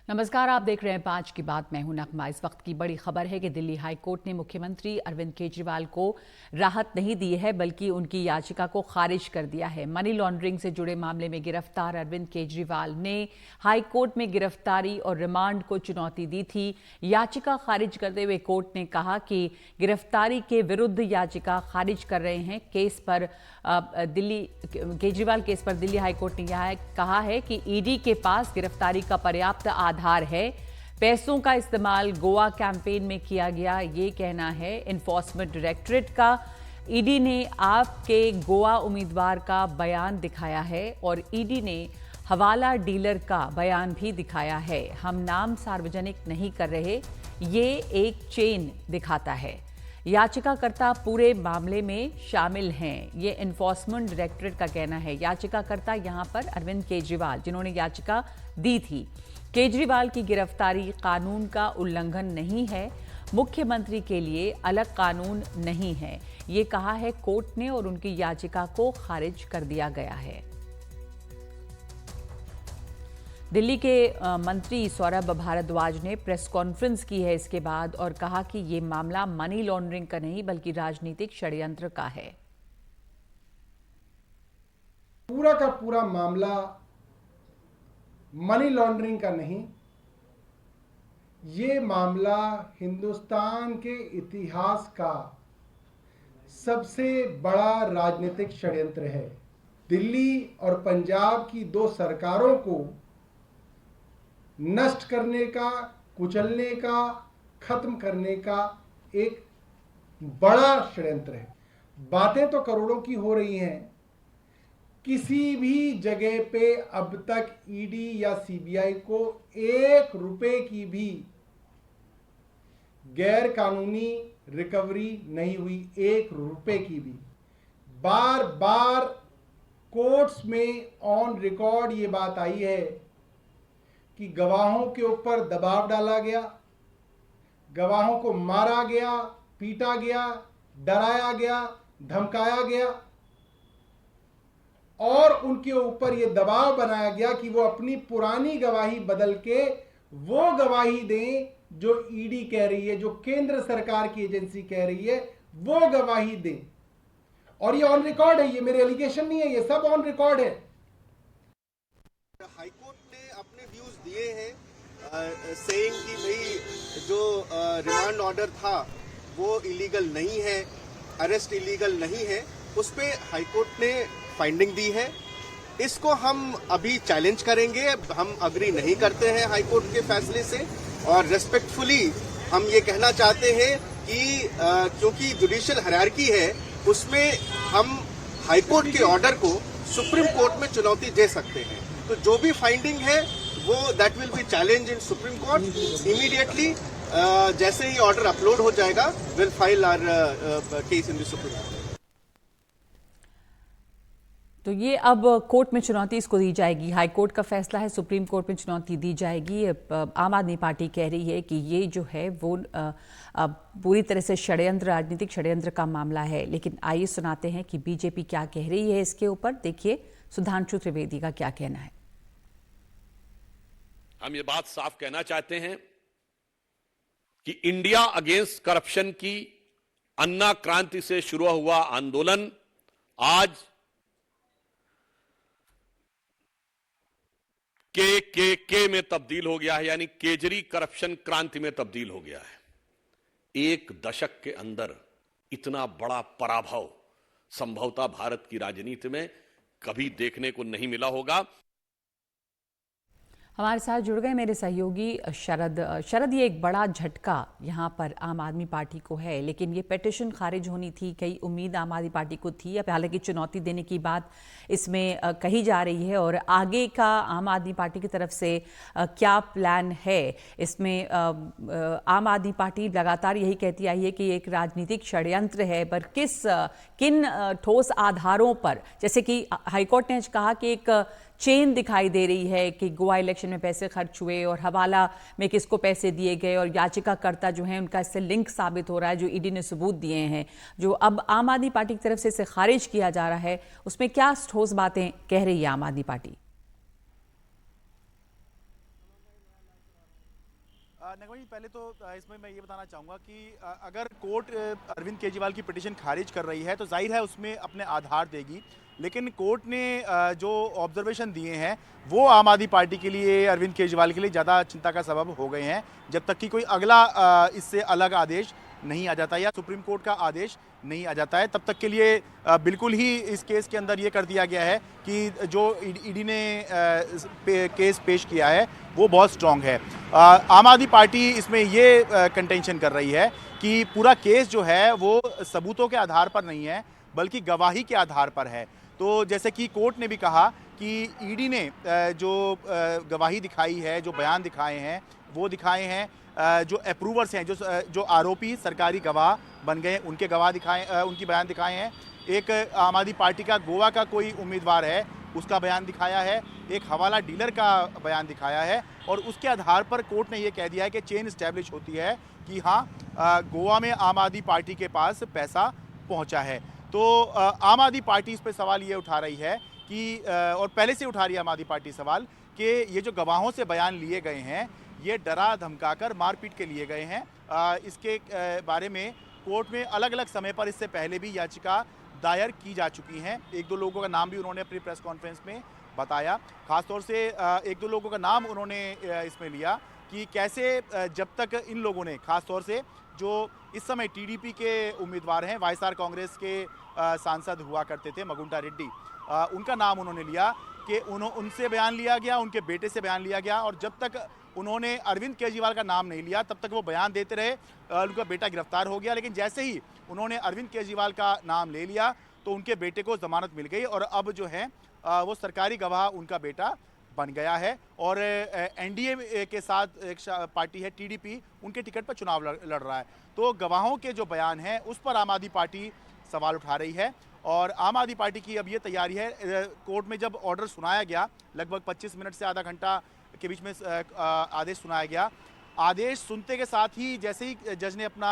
नमस्कार, आप देख रहे हैं 5 की बात। मैं हूं नगमा। इस वक्त की बड़ी खबर है कि दिल्ली हाई कोर्ट ने मुख्यमंत्री अरविंद केजरीवाल को राहत नहीं दी है बल्कि उनकी याचिका को खारिज कर दिया है। मनी लॉन्ड्रिंग से जुड़े मामले में गिरफ्तार अरविंद केजरीवाल ने हाई कोर्ट में गिरफ्तारी और रिमांड को चुनौती दी थी। याचिका खारिज करते हुए कोर्ट ने कहा कि गिरफ्तारी के विरुद्ध याचिका खारिज कर रहे हैं। केजरीवाल केस पर दिल्ली हाई कोर्ट ने यह कहा है कि ईडी के पास गिरफ्तारी का पर्याप्त आधार है। पैसों का इस्तेमाल गोवा कैंपेन में किया गया, ये कहना है एनफोर्समेंट डायरेक्टरेट का। ईडी ने आपके गोवा उम्मीदवार का बयान दिखाया है और ईडी ने हवाला डीलर का बयान भी दिखाया है। हम नाम सार्वजनिक नहीं कर रहे, ये एक चेन दिखाता है। याचिकाकर्ता पूरे मामले में शामिल हैं, ये एनफोर्समेंट डायरेक्टरेट का कहना है। याचिकाकर्ता यहां पर अरविंद केजरीवाल, जिन्होंने याचिका दी थी। केजरीवाल की गिरफ्तारी कानून का उल्लंघन नहीं है, मुख्यमंत्री के लिए अलग कानून नहीं है, ये कहा है कोर्ट ने और उनकी याचिका को खारिज कर दिया गया है। दिल्ली के मंत्री सौरभ भारद्वाज ने प्रेस कॉन्फ्रेंस की है इसके बाद और कहा कि ये मामला मनी लॉन्ड्रिंग का नहीं बल्कि राजनीतिक षड्यंत्र का है। पूरा का पूरा मामला मनी लॉन्ड्रिंग का नहीं, ये मामला हिंदुस्तान के इतिहास का सबसे बड़ा राजनीतिक षड्यंत्र है। दिल्ली और पंजाब की दो सरकारों को नष्ट करने का, कुचलने का, खत्म करने का एक बड़ा षड्यंत्र है। बातें तो करोड़ों की हो रही हैं, किसी भी जगह पे अब तक ईडी या सीबीआई को 1 रुपए की भी गैर कानूनी रिकवरी नहीं हुई, 1 रुपए की भी। बार बार कोर्ट्स में ऑन रिकॉर्ड ये बात आई है कि गवाहों के ऊपर दबाव डाला गया, गवाहों को मारा गया, पीटा गया, डराया गया, धमकाया गया और उनके ऊपर यह दबाव बनाया गया कि वो अपनी पुरानी गवाही बदल के वो गवाही दें जो ईडी कह रही है, जो केंद्र सरकार की एजेंसी कह रही है, वो गवाही दें। और ये ऑन रिकॉर्ड है, ये मेरे एलिगेशन नहीं है, ये सब ऑन रिकॉर्ड है। हाईकोर्ट ने अपने व्यूज दिए हैं सेइंग कि भाई जो रिमांड ऑर्डर था वो इलीगल नहीं है, अरेस्ट इलीगल नहीं है, उस पे हाईकोर्ट ने फाइंडिंग दी है। इसको हम अभी चैलेंज करेंगे, हम अग्री नहीं करते हैं हाईकोर्ट के फैसले से और रेस्पेक्टफुली हम ये कहना चाहते हैं कि क्योंकि जुडिशियल हायरार्की है उसमें हम हाईकोर्ट के ऑर्डर को सुप्रीम कोर्ट में चुनौती दे सकते हैं। तो जो भी फाइंडिंग है वो that will be challenge in Supreme Court immediately. जैसे ही ऑर्डर अपलोड हो जाएगा will file our case in the Supreme Court. तो ये अब कोर्ट में चुनौती इसको दी जाएगी। हाई कोर्ट का फैसला है, सुप्रीम कोर्ट में चुनौती दी जाएगी। आम आदमी पार्टी कह रही है कि ये जो है वो पूरी तरह से षड्यंत्र, राजनीतिक षड्यंत्र का मामला है। लेकिन आइए सुनाते हैं कि बीजेपी क्या कह रही है इसके ऊपर। देखिए सुधांशु त्रिवेदी का क्या कहना है। हम ये बात साफ कहना चाहते हैं कि इंडिया अगेंस्ट करप्शन की अन्ना क्रांति से शुरू हुआ आंदोलन आज के में तब्दील हो गया है, यानी केजरी करप्शन क्रांति में तब्दील हो गया है। 1 दशक के अंदर इतना बड़ा पराभव संभवतः भारत की राजनीति में कभी देखने को नहीं मिला होगा। हमारे साथ जुड़ गए मेरे सहयोगी शरद, ये एक बड़ा झटका यहाँ पर आम आदमी पार्टी को है, लेकिन ये पिटीशन खारिज होनी थी, कई उम्मीद आम आदमी पार्टी को थी। अब हालांकि चुनौती देने की बात इसमें कही जा रही है और आगे का आम आदमी पार्टी की तरफ से क्या प्लान है इसमें। आम आदमी पार्टी लगातार यही कहती आई है कि एक राजनीतिक षड्यंत्र है, पर किन ठोस आधारों पर, जैसे कि हाईकोर्ट ने कहा कि एक चेन दिखाई दे रही है कि गोवा इलेक्शन में पैसे खर्च हुए और हवाला में किसको पैसे दिए गए और याचिकाकर्ता जो हैं उनका इससे लिंक साबित हो रहा है, जो ईडी ने सबूत दिए हैं, जो अब आम आदमी पार्टी की तरफ से इसे खारिज किया जा रहा है, उसमें क्या ठोस बातें कह रही है आम आदमी पार्टी? नगमा जी, पहले तो इसमें मैं ये बताना चाहूँगा कि अगर कोर्ट अरविंद केजरीवाल की पिटीशन खारिज कर रही है तो जाहिर है उसमें अपने आधार देगी, लेकिन कोर्ट ने जो ऑब्जर्वेशन दिए हैं वो आम आदमी पार्टी के लिए, अरविंद केजरीवाल के लिए ज़्यादा चिंता का सबब हो गए हैं, जब तक कि कोई अगला इससे अलग आदेश नहीं आ जाता या सुप्रीम कोर्ट का आदेश नहीं आ जाता है। तब तक के लिए बिल्कुल ही इस केस के अंदर ये कर दिया गया है कि जो ईडी ने केस पेश किया है वो बहुत स्ट्रांग है। आम आदमी पार्टी इसमें ये कंटेंशन कर रही है कि पूरा केस जो है वो सबूतों के आधार पर नहीं है बल्कि गवाही के आधार पर है। तो जैसे कि कोर्ट ने भी कहा कि ईडी ने जो गवाही दिखाई है, जो बयान दिखाए हैं वो दिखाए हैं, जो अप्रूवर्स हैं, जो आरोपी सरकारी गवाह बन गए उनके गवाह दिखाए, उनकी बयान दिखाए हैं। एक आम आदमी पार्टी का गोवा का कोई उम्मीदवार है उसका बयान दिखाया है, एक हवाला डीलर का बयान दिखाया है और उसके आधार पर कोर्ट ने ये कह दिया है कि चेन इस्टेब्लिश होती है कि हाँ गोवा में आम आदमी पार्टी के पास पैसा पहुंचा है। तो आम आदमी पार्टी इस पर सवाल ये उठा रही है कि और पहले से उठा रही है आम आदमी पार्टी सवाल कि ये जो गवाहों से बयान लिए गए हैं ये डरा धमकाकर मारपीट के लिए गए हैं। इसके बारे में कोर्ट में अलग अलग समय पर इससे पहले भी याचिका दायर की जा चुकी हैं। एक दो लोगों का नाम भी उन्होंने अपनी प्रेस कॉन्फ्रेंस में बताया, खासतौर से एक दो लोगों का नाम उन्होंने इसमें लिया कि कैसे जब तक इन लोगों ने, खासतौर से जो इस समय टीडीपी के उम्मीदवार हैं, वाईएसआर कांग्रेस के सांसद हुआ करते थे मगुंटा रेड्डी, उनका नाम उन्होंने लिया कि उनसे बयान लिया गया, उनके बेटे से बयान लिया गया और जब तक उन्होंने अरविंद केजरीवाल का नाम नहीं लिया तब तक वो बयान देते रहे। उनका बेटा गिरफ्तार हो गया, लेकिन जैसे ही उन्होंने अरविंद केजरीवाल का नाम ले लिया तो उनके बेटे को जमानत मिल गई और अब जो है वो सरकारी गवाह उनका बेटा बन गया है। और एनडीए के साथ एक पार्टी है टीडीपी, उनके टिकट पर चुनाव लड़ रहा है। तो गवाहों के जो बयान हैं उस पर आम आदमी पार्टी सवाल उठा रही है और आम आदमी पार्टी की अब ये तैयारी है। कोर्ट में जब ऑर्डर सुनाया गया, लगभग 25 मिनट से आधा घंटा के बीच में आदेश सुनाया गया, आदेश सुनते के साथ ही जैसे ही जज ने अपना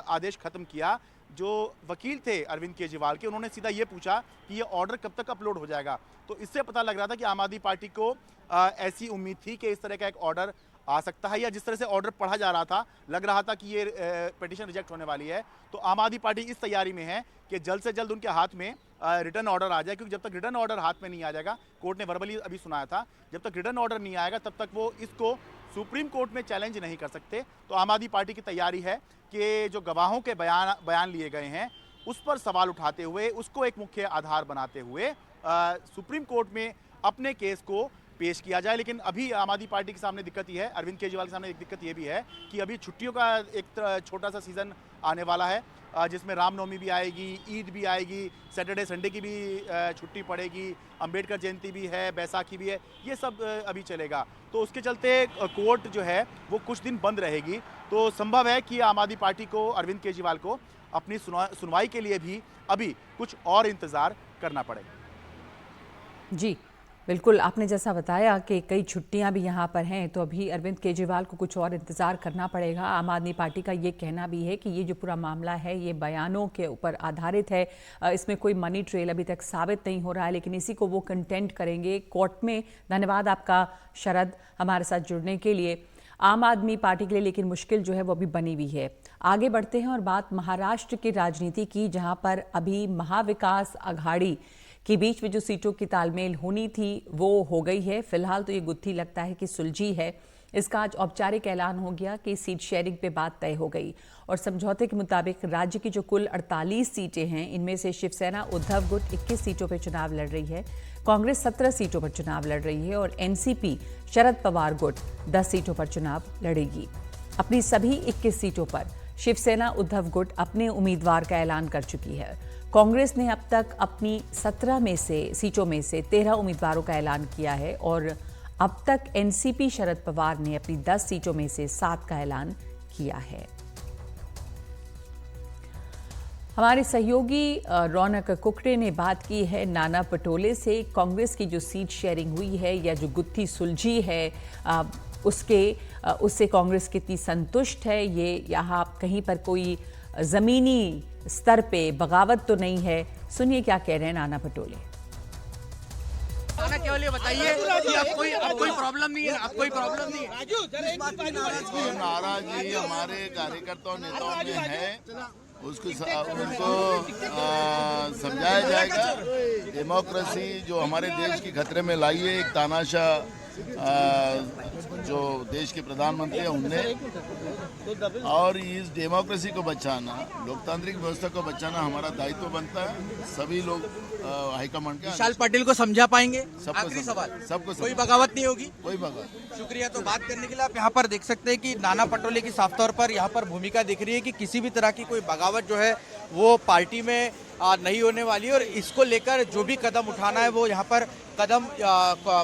आदेश खत्म किया, जो वकील थे अरविंद केजरीवाल के, उन्होंने सीधा ये पूछा कि ये ऑर्डर कब तक अपलोड हो जाएगा। तो इससे पता लग रहा था कि आम आदमी पार्टी को ऐसी उम्मीद थी कि इस तरह का एक ऑर्डर आ सकता है, या जिस तरह से ऑर्डर पढ़ा जा रहा था लग रहा था कि ये पिटीशन रिजेक्ट होने वाली है। तो आम आदमी पार्टी इस तैयारी में है कि जल्द से जल्द उनके हाथ में रिटर्न ऑर्डर आ जाए, क्योंकि जब तक रिटर्न ऑर्डर हाथ में नहीं आ जाएगा, कोर्ट ने वर्बली अभी सुनाया था, जब तक रिटर्न ऑर्डर नहीं आएगा तब तक वो इसको सुप्रीम कोर्ट में चैलेंज नहीं कर सकते। तो आम आदमी पार्टी की तैयारी है कि जो गवाहों के बयान लिए गए हैं उस पर सवाल उठाते हुए, उसको एक मुख्य आधार बनाते हुए सुप्रीम कोर्ट में अपने केस को पेश किया जाए। लेकिन अभी आम आदमी पार्टी के सामने दिक्कत ये है, अरविंद केजरीवाल के सामने एक दिक्कत ये भी है कि अभी छुट्टियों का एक छोटा सा सीज़न आने वाला है, जिसमें रामनवमी भी आएगी, ईद भी आएगी, सैटरडे संडे की भी छुट्टी पड़ेगी, अंबेडकर जयंती भी है, बैसाखी भी है, ये सब अभी चलेगा। तो उसके चलते कोर्ट जो है वो कुछ दिन बंद रहेगी। तो संभव है कि आम आदमी पार्टी को, अरविंद केजरीवाल को अपनी सुनवाई के लिए भी अभी कुछ और इंतज़ार करना पड़ेगा। जी बिल्कुल, आपने जैसा बताया कि कई छुट्टियां भी यहाँ पर हैं, तो अभी अरविंद केजरीवाल को कुछ और इंतज़ार करना पड़ेगा। आम आदमी पार्टी का ये कहना भी है कि ये जो पूरा मामला है ये बयानों के ऊपर आधारित है, इसमें कोई मनी ट्रेल अभी तक साबित नहीं हो रहा है, लेकिन इसी को वो कंटेंट करेंगे कोर्ट में। धन्यवाद आपका शरद, हमारे साथ जुड़ने के लिए। आम आदमी पार्टी के लिए लेकिन मुश्किल जो है वो अभी बनी हुई है। आगे बढ़ते हैं और बात महाराष्ट्र की राजनीति की, जहाँ पर अभी महाविकास आघाड़ी के बीच में जो सीटों की तालमेल होनी थी वो हो गई है। फिलहाल तो ये गुत्थी लगता है कि सुलझी है। इसका आज औपचारिक ऐलान हो गया कि सीट शेयरिंग पे बात तय हो गई और समझौते के मुताबिक राज्य की जो कुल 48 सीटें हैं, इनमें से शिवसेना उद्धव गुट 21 सीटों पर चुनाव लड़ रही है, कांग्रेस 17 सीटों पर चुनाव लड़ रही है और एनसीपी शरद पवार गुट 10 सीटों पर चुनाव लड़ेगी। अपनी सभी 21 सीटों पर शिवसेना उद्धव गुट अपने उम्मीदवार का ऐलान कर चुकी है। कांग्रेस ने अब तक अपनी 17 सीटों में से 13 उम्मीदवारों का ऐलान किया है और अब तक एनसीपी शरद पवार ने अपनी 10 सीटों में से 7 का ऐलान किया है। हमारे सहयोगी रौनक कुकड़े ने बात की है नाना पटोले से। कांग्रेस की जो सीट शेयरिंग हुई है या जो गुत्थी सुलझी है उससे कांग्रेस कितनी संतुष्ट है, ये यहाँ कहीं पर कोई ज़मीनी स्तर पे बगावत तो नहीं है। सुनिए क्या कह रहे हैं नाना पटोले। खाना केवल ये बताइए कि अब कोई प्रॉब्लम नहीं है, अब कोई प्रॉब्लम नहीं है। नाराजगी हमारे कार्यकर्ताओं नेताओं में है, उनको समझाया जाएगा। डेमोक्रेसी जो हमारे देश की खतरे में लाई है, एक तानाशाह जो देश के प्रधानमंत्री हैं उनने, और इस डेमोक्रेसी को बचाना, लोकतांत्रिक व्यवस्था को बचाना हमारा दायित्व बनता है। सभी लोग हाईकमांड के विशाल पाटिल को समझा पाएंगे? आखिरी सवाल, सबको कोई बगावत नहीं होगी? कोई बगावत। शुक्रिया। तो बात करने के लिए आप यहाँ पर देख सकते हैं कि नाना पटोले की साफ तौर पर यहाँ पर भूमिका दिख रही है कि किसी भी तरह की कोई बगावत जो है वो पार्टी में नहीं होने वाली है, और इसको लेकर जो भी कदम उठाना है वो यहाँ पर कदम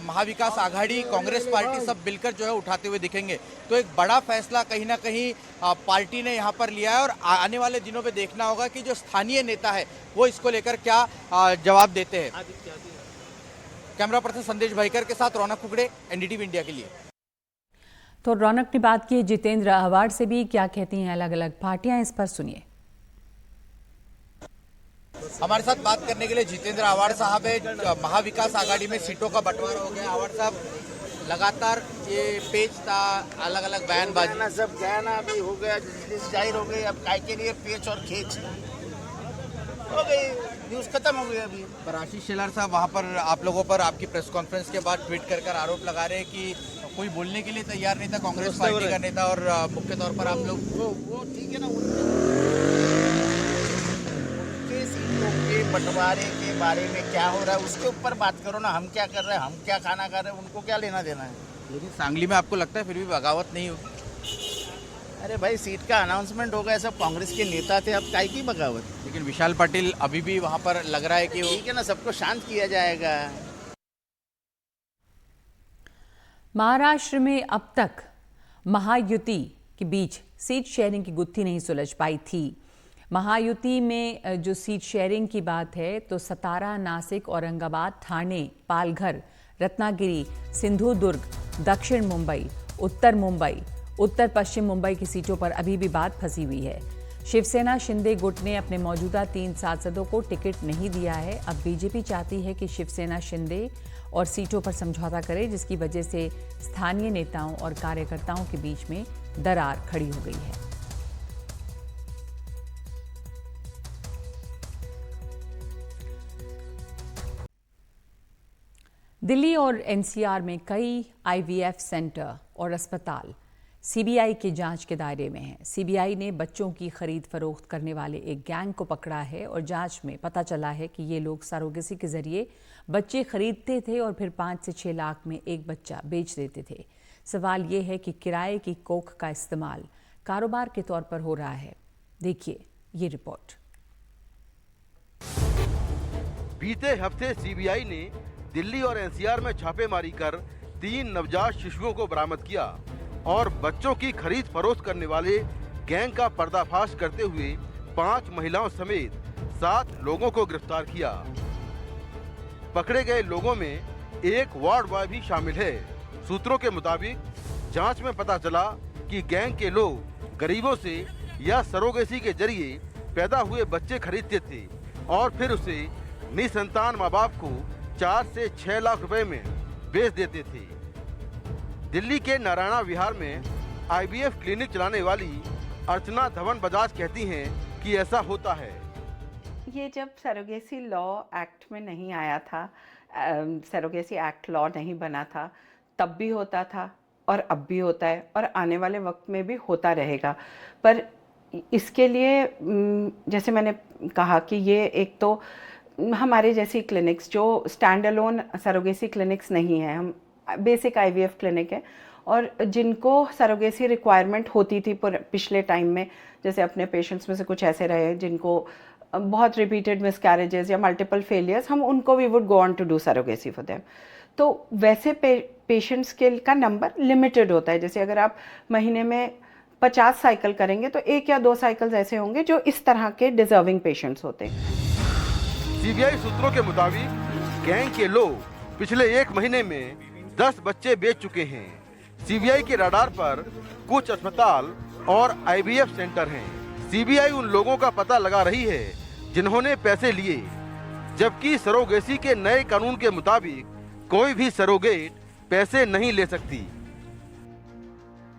महाविकास आघाड़ी, कांग्रेस पार्टी सब मिलकर जो है उठाते हुए दिखेंगे। तो एक बड़ा फैसला कहीं ना कहीं पार्टी ने यहाँ पर लिया है, और आने वाले दिनों में देखना होगा कि जो स्थानीय नेता है वो इसको लेकर क्या जवाब देते हैं। कैमरा पर्सन संदेश भाईकर के साथ रौनक कुकड़े, एनडीटीवी इंडिया के लिए। तो रौनक ने बात की जितेंद्र अवार्ड से भी, क्या कहती हैं अलग अलग पार्टियां, इस पर सुनिए। हमारे साथ बात करने के लिए जितेंद्र अवार्ड साहब है। महाविकास आघाड़ी में सीटों का बंटवारा हो गया। अवार्ड साहब, लगातार ये पेच था, अलग अलग बयानबाजी, सब गया अभी हो गया, जाहिर हो गई। अब काय के लिए पेच और खींच हो गई, न्यूज खत्म हो गई। अभी पर आशीष शेलार साहब वहाँ पर आप लोगों पर आपकी प्रेस कॉन्फ्रेंस के बाद ट्वीट कर आरोप लगा रहे हैं कि कोई बोलने के लिए तैयार नहीं था कांग्रेस पार्टी का नेता, और मुख्य तौर पर आप लोग वो ठीक है ना, उनके सीटों के बंटवारे के बारे में क्या हो रहा है उसके ऊपर बात करो ना। हम क्या कर रहे हैं, हम क्या खाना खा रहे हैं, उनको क्या लेना देना है। लेकिन सांगली में आपको लगता है फिर भी बगावत नहीं होगी? अरे भाई, सीट का अनाउंसमेंट होगा, सब कांग्रेस के नेता थे, अब काय की बगावत। लेकिन विशाल पाटिल अभी भी वहाँ पर लग रहा है कि ठीक है ना, सबको शांत किया जाएगा। महाराष्ट्र में अब तक महायुति के बीच सीट शेयरिंग की गुत्थी नहीं सुलझ पाई थी। महायुति में जो सीट शेयरिंग की बात है तो सतारा, नासिक, औरंगाबाद, ठाणे, पालघर, रत्नागिरी, सिंधुदुर्ग, दक्षिण मुंबई, उत्तर पश्चिम मुंबई की सीटों पर अभी भी बात फंसी हुई है। शिवसेना शिंदे गुट ने अपने मौजूदा 3 सांसदों को टिकट नहीं दिया है। अब बीजेपी चाहती है कि शिवसेना शिंदे और सीटों पर समझौता करे, जिसकी वजह से स्थानीय नेताओं और कार्यकर्ताओं के बीच में दरार खड़ी हो गई है। दिल्ली और एनसीआर में कई आईवीएफ सेंटर और अस्पताल सीबीआई की जांच के दायरे में हैं। सीबीआई ने बच्चों की खरीद फरोख्त करने वाले एक गैंग को पकड़ा है और जांच में पता चला है कि ये लोग सरोगेसी के जरिए बच्चे खरीदते थे और फिर 5 से 6 लाख में एक बच्चा बेच देते थे। सवाल ये है कि किराए की कोख का इस्तेमाल कारोबार के तौर पर हो रहा है। देखिए ये रिपोर्ट। बीते हफ्ते सीबीआई ने दिल्ली और एनसीआर में छापेमारी कर 3 नवजात शिशुओं को बरामद किया और बच्चों की खरीद फरोख्त करने वाले गैंग का पर्दाफाश करते हुए 5 महिलाओं समेत 7 लोगों को गिरफ्तार किया। पकड़े गए लोगों में एक वार्ड बॉय भी शामिल है। सूत्रों के मुताबिक जांच में पता चला कि गैंग के लोग गरीबों से या सरोगेसी के जरिए पैदा हुए बच्चे खरीदते थे और फिर उसे निसंतान माँ बाप को 4 से 6 लाख रुपए में बेच देते थे। दिल्ली के नारायणा विहार में आईवीएफ क्लिनिक चलाने वाली अर्चना धवन बजाज कहती हैं कि ऐसा होता है। ये जब सरोगेसी लॉ एक्ट में नहीं आया था, सरोगेसी एक्ट लॉ नहीं बना था, तब भी होता था और अब भी होता है और आने वाले वक्त में भी होता रहेगा। पर इसके लिए जैसे मैंने कहा कि ये एक तो हमारे जैसी क्लिनिक्स जो स्टैंड अलोन सरोगेसी क्लिनिक्स नहीं है, हम बेसिक आईवीएफ क्लिनिक है और जिनको सरोगेसी रिक्वायरमेंट होती थी पिछले टाइम में, जैसे अपने पेशेंट्स में से कुछ ऐसे रहे जिनको बहुत रिपीटेड मिसकैरेजेस या मल्टीपल फेलियर्स, हम उनको we would go on to do surrogacy for them. तो वैसे पेशेंट्स के का नंबर लिमिटेड होता है। जैसे अगर आप महीने में 50 साइकिल करेंगे तो 1 या 2 साइकिल्स ऐसे होंगे जो इस तरह के डिजर्विंग पेशेंट्स होते हैं। सीबीआई सूत्रों के मुताबिक गैंग के लोग पिछले 1 महीने में 10 बच्चे बेच चुके हैं। सीबीआई के रडार पर कुछ अस्पताल और आईवीएफ सेंटर हैं। सीबीआई उन लोगों का पता लगा रही है जिन्होंने पैसे लिए, जबकि सरोगेसी के नए कानून के मुताबिक कोई भी सरोगेट पैसे नहीं ले सकती।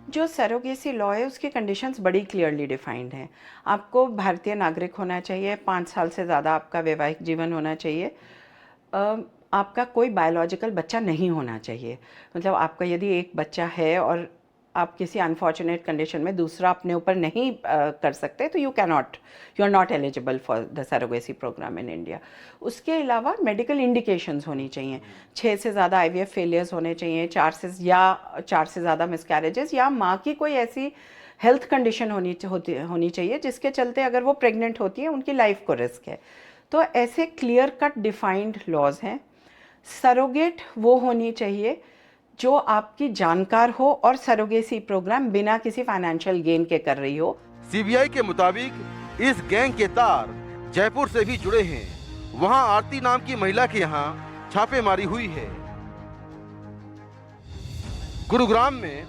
जो सरोगेसी लॉ है उसकी कंडीशंस बड़ी क्लियरली डिफाइंड हैं। आपको भारतीय नागरिक होना चाहिए, 5 साल से ज़्यादा आपका वैवाहिक जीवन होना चाहिए, आपका कोई बायोलॉजिकल बच्चा नहीं होना चाहिए। मतलब आपका यदि एक बच्चा है और आप किसी अनफॉर्चुनेट कंडीशन में दूसरा अपने ऊपर नहीं कर सकते तो you are not eligible for the surrogacy program in India. उसके अलावा मेडिकल इंडिकेशंस होनी चाहिए, 6 से ज़्यादा IVF फेलियर्स होने चाहिए, 4 से ज़्यादा मिसकैरेजेस, या माँ की कोई ऐसी हेल्थ कंडीशन होनी चाहिए जिसके चलते अगर वो प्रेग्नेंट होती है उनकी लाइफ को रिस्क है। तो ऐसे क्लियर कट डिफाइंड लॉज हैं। सरोगेट वो होनी चाहिए जो आपकी जानकार हो और सरोगेसी प्रोग्राम बिना किसी फाइनेंशियल गेन के कर रही हो। CBI के मुताबिक इस गैंग के तार जयपुर से भी जुड़े हैं। वहां आरती नाम की महिला के यहां छापेमारी हुई है। गुरुग्राम में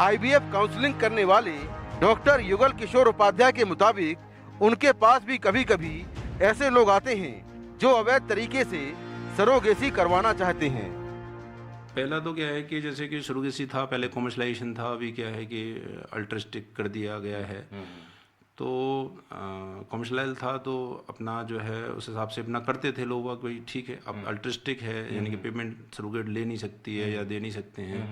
IVF काउंसलिंग करने वाले डॉक्टर युगल किशोर उपाध्याय के मुताबिक उनके पास भी कभी कभी ऐसे लोग आते हैं जो अवैध तरीके से सरोगेसी करवाना चाहते हैं। पहला तो क्या है कि जैसे कि सरोगेसी था, पहले कॉमर्शलाइजेशन था, अभी क्या है कि अल्ट्रास्टिक कर दिया गया है। तो कॉमर्शलाइज था तो अपना जो है उस हिसाब से अपना करते थे लोग, कोई ठीक है। अब अल्ट्रास्टिक है यानी कि पेमेंट सरोगेट ले नहीं सकती है या दे नहीं सकते हैं।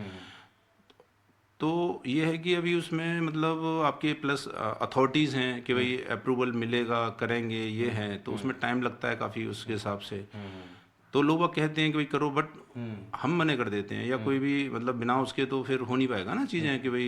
तो ये है कि अभी उसमें मतलब आपके प्लस अथॉरिटीज़ हैं कि भाई अप्रूवल मिलेगा, करेंगे, ये है, तो उसमें टाइम लगता है काफ़ी उसके हिसाब से। तो लोग कहते हैं कि भाई करो, बट हम मने कर देते हैं, या कोई भी मतलब बिना उसके तो फिर हो नहीं पाएगा ना चीज़ें कि भाई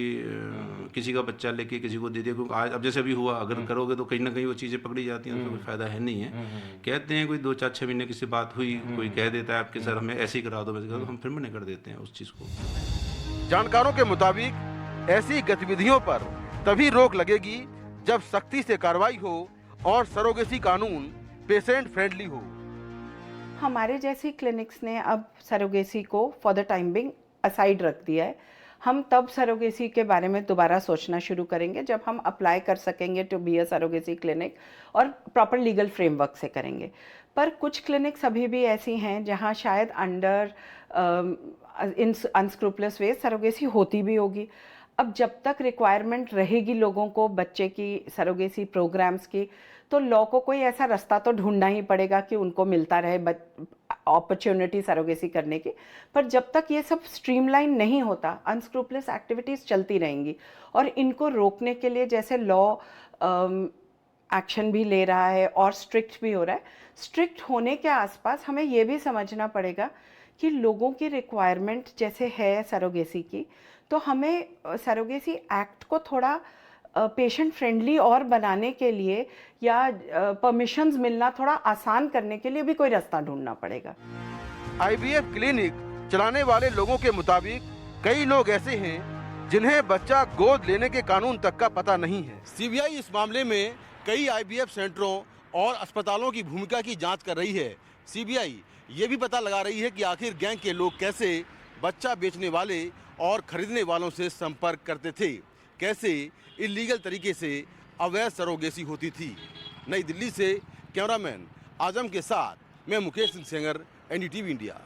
किसी का बच्चा लेके किसी को दे दिया, क्योंकि आज अब जैसे अभी हुआ, अगर करोगे तो कहीं ना कहीं वो चीज़ें पकड़ी जाती हैं, तो कोई फ़ायदा है नहीं है। कहते हैं कोई 2-4-6 महीने किसी बात हुई, कोई कह देता है आपके सर हमें ऐसे ही करा दो, वैसे करा दो, हम फिर मने कर देते हैं उस चीज़ को। जानकारों के मुताबिक ऐसी गतिविधियों पर तभी रोक लगेगी जब सख्ती से कार्रवाई हो और सरोगेसी कानून पेशेंट फ्रेंडली हो। हमारे जैसी क्लिनिक्स ने अब सरोगेसी को for the time being aside रख दिया है। हम तब सरोगेसी के बारे में दोबारा सोचना शुरू करेंगे जब हम अप्लाई कर सकेंगे to be a surrogacy clinic और प्रॉपर लीगल फ्रेमवर्क से करेंगे। पर कुछ क्लिनिक्स अभी भी ऐसी हैं जहां शायद अंडर इन अनस्क्रूपलस वे सरोगेसी होती भी होगी। अब जब तक रिक्वायरमेंट रहेगी लोगों को बच्चे की सरोगेसी प्रोग्राम्स की, तो लॉ को कोई ऐसा रास्ता तो ढूंढना ही पड़ेगा कि उनको मिलता रहे अपॉर्चुनिटी सरोगेसी करने की। पर जब तक ये सब स्ट्रीमलाइन नहीं होता, अनस्क्रूपलस एक्टिविटीज़ चलती रहेंगी। और इनको रोकने के लिए जैसे लॉ एक्शन भी ले रहा है और स्ट्रिक्ट भी हो रहा है, स्ट्रिक्ट होने के आसपास हमें ये भी समझना पड़ेगा कि लोगों की रिक्वायरमेंट जैसे है सरोगेसी की, तो हमें सरोगेसी एक्ट को थोड़ा पेशेंट फ्रेंडली और बनाने के लिए या परमिशंस मिलना थोड़ा आसान करने के लिए भी कोई रास्ता ढूंढना पड़ेगा। IVF क्लिनिक चलाने वाले लोगों के मुताबिक कई लोग ऐसे हैं जिन्हें बच्चा गोद लेने के कानून तक का पता नहीं है। CBI इस मामले में कई IVF सेंटरों और अस्पतालों की भूमिका की जांच कर रही है। CBI ये भी पता लगा रही है कि आखिर गैंग के लोग कैसे बच्चा बेचने वाले और खरीदने वालों से संपर्क करते थे, कैसे इलीगल तरीके से अवैध सरोगेसी होती थी। नई दिल्ली से कैमरामैन आजम के साथ मैं मुकेश सिंह सेंगर, NDTV इंडिया।